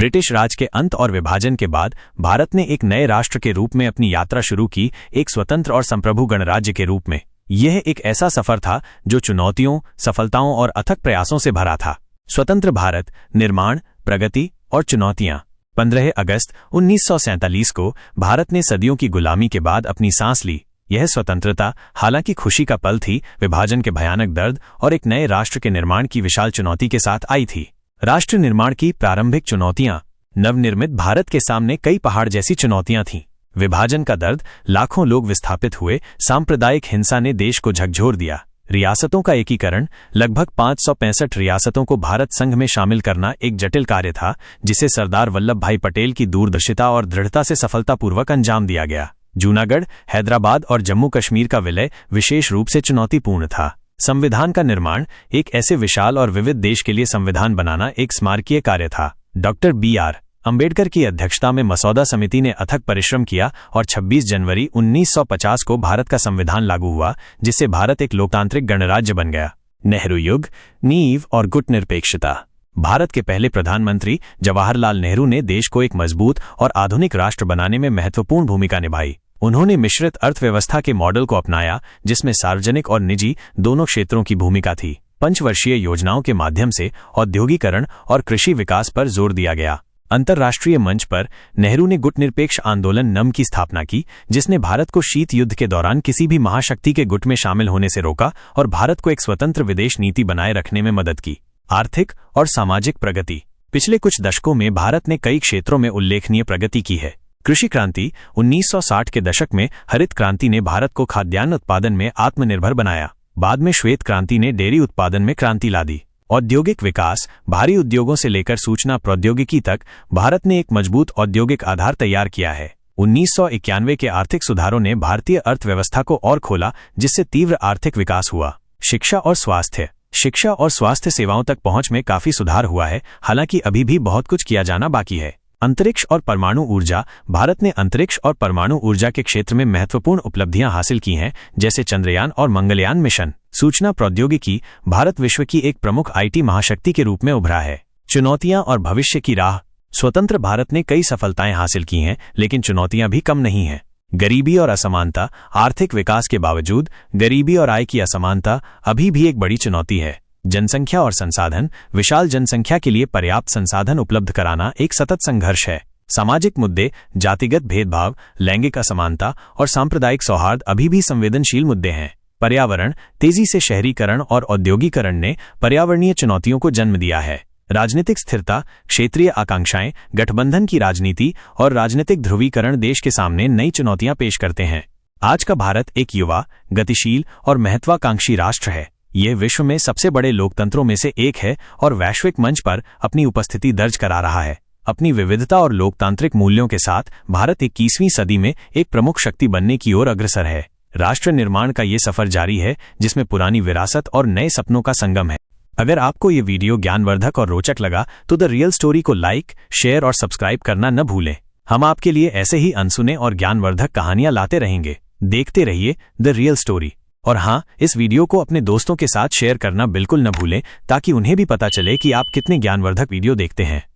British राज के अंत और विभाजन के बाद भारत ने एक नए राष्ट्र के रूप में अपनी यात्रा शुरू की, एक स्वतंत्र और संप्रभु गणराज्य के रूप में। यह एक ऐसा सफर था जो चुनौतियों, सफलताओं और अथक प्रयासों से भरा था। स्वतंत्र भारत निर्माण, प्रगति और चुनौतियां। 15 अगस्त 1947 को भारत ने सदियों की गुलामी के बाद अपनी सांस ली। यह स्वतंत्रता हालांकि खुशी का पल थी, विभाजन के भयानक दर्द और एक नए राष्ट्र के निर्माण की विशाल चुनौती के साथ आई थी। राष्ट्र निर्माण की प्रारंभिक चुनौतियां। नवनिर्मित भारत के सामने कई पहाड़ जैसी चुनौतियां थीं। विभाजन का दर्द, लाखों लोग विस्थापित हुए, सांप्रदायिक हिंसा ने देश को झकझोर दिया। रियासतों का एकीकरण, लगभग 565 रियासतों को भारत संघ में शामिल करना एक जटिल कार्य था, जिसे सरदार वल्लभ भाई पटेल की दूरदर्शिता और दृढ़ता से सफलतापूर्वक अंजाम दिया गया। जूनागढ़, हैदराबाद और जम्मू कश्मीर का विलय विशेष रूप से चुनौतीपूर्ण था। संविधान का निर्माण, एक ऐसे विशाल और विविध देश के लिए संविधान बनाना एक स्मारकीय कार्य था। Doctor B.R. अंबेडकर की अध्यक्षता में मसौदा समिति ने अथक परिश्रम किया और 26 जनवरी 1950 को भारत का संविधान लागू हुआ, जिससे भारत एक लोकतांत्रिक गणराज्य बन गया। नेहरू युग, नींव और गुटनिरपेक्षता। भारत के पहले प्रधानमंत्री जवाहरलाल नेहरू ने देश को एक मजबूत और आधुनिक राष्ट्र बनाने में महत्वपूर्ण भूमिका निभाई। उन्होंने मिश्रित अर्थव्यवस्था के मॉडल को अपनाया, जिसमें सार्वजनिक और निजी दोनों क्षेत्रों की भूमिका थी। पंचवर्षीय योजनाओं के माध्यम से औद्योगिकरण और कृषि विकास पर जोर दिया गया। अंतर्राष्ट्रीय मंच पर नेहरू ने गुटनिरपेक्ष आंदोलन नम की स्थापना की, जिसने भारत को शीत युद्ध के दौरान किसी भी महाशक्ति के गुट में शामिल होने से रोका और भारत को एक स्वतंत्र विदेश नीति बनाए रखने में मदद की। आर्थिक और सामाजिक प्रगति। पिछले कुछ दशकों में भारत ने कई क्षेत्रों में उल्लेखनीय प्रगति की है। कृषि क्रांति, 1960 के दशक में हरित क्रांति ने भारत को खाद्यान्न उत्पादन में आत्मनिर्भर बनाया। बाद में श्वेत क्रांति ने डेयरी उत्पादन में क्रांति ला दी। औद्योगिक विकास, भारी उद्योगों से लेकर सूचना प्रौद्योगिकी तक भारत ने एक मजबूत औद्योगिक आधार तैयार किया है। 1991 के आर्थिक सुधारों ने भारतीय अर्थव्यवस्था को और खोला, जिससे तीव्र आर्थिक विकास हुआ। शिक्षा और स्वास्थ्य। शिक्षा और स्वास्थ्य सेवाओं तक पहुंच में काफी सुधार हुआ है, हालांकि अभी भी बहुत कुछ किया जाना बाकी है। अंतरिक्ष और परमाणु ऊर्जा। भारत ने अंतरिक्ष और परमाणु ऊर्जा के क्षेत्र में महत्वपूर्ण उपलब्धियां हासिल की हैं, जैसे चंद्रयान और मंगलयान मिशन। सूचना प्रौद्योगिकी। भारत विश्व की एक प्रमुख IT महाशक्ति के रूप में उभरा है। चुनौतियां और भविष्य की राह। स्वतंत्र भारत ने कई सफलताएं हासिल की हैं, लेकिन चुनौतियां भी कम नहीं हैं। गरीबी और असमानता। आर्थिक विकास के बावजूद गरीबी और आय की असमानता अभी भी एक बड़ी चुनौती है। जनसंख्या और संसाधन। विशाल जनसंख्या के लिए पर्याप्त संसाधन उपलब्ध कराना एक सतत संघर्ष है। सामाजिक मुद्दे, जातिगत भेदभाव, लैंगिक असमानता और सांप्रदायिक सौहार्द अभी भी संवेदनशील मुद्दे हैं। पर्यावरण। तेजी से शहरीकरण और औद्योगिकरण ने पर्यावरणीय चुनौतियों को जन्म दिया है। राजनीतिक स्थिरता। क्षेत्रीय आकांक्षाएं, गठबंधन की राजनीति और राजनीतिक ध्रुवीकरण देश के सामने नई चुनौतियां पेश करते हैं। आज का भारत एक युवा, गतिशील और महत्वाकांक्षी राष्ट्र है। यह विश्व में सबसे बड़े लोकतंत्रों में से एक है और वैश्विक मंच पर अपनी उपस्थिति दर्ज करा रहा है। अपनी विविधता और लोकतांत्रिक मूल्यों के साथ भारत 21वीं सदी में एक प्रमुख शक्ति बनने की ओर अग्रसर है। राष्ट्र निर्माण का ये सफर जारी है, जिसमें पुरानी विरासत और नए सपनों का संगम है। अगर आपको ये वीडियो ज्ञानवर्धक और रोचक लगा तो द रियल स्टोरी को लाइक, शेयर और सब्सक्राइब करना न भूलें। हम आपके लिए ऐसे ही अनसुने और ज्ञानवर्धक कहानियां लाते रहेंगे। देखते रहिए द रियल स्टोरी। और हाँ, इस वीडियो को अपने दोस्तों के साथ शेयर करना बिल्कुल न भूलें, ताकि उन्हें भी पता चले कि आप कितने ज्ञानवर्धक वीडियो देखते हैं।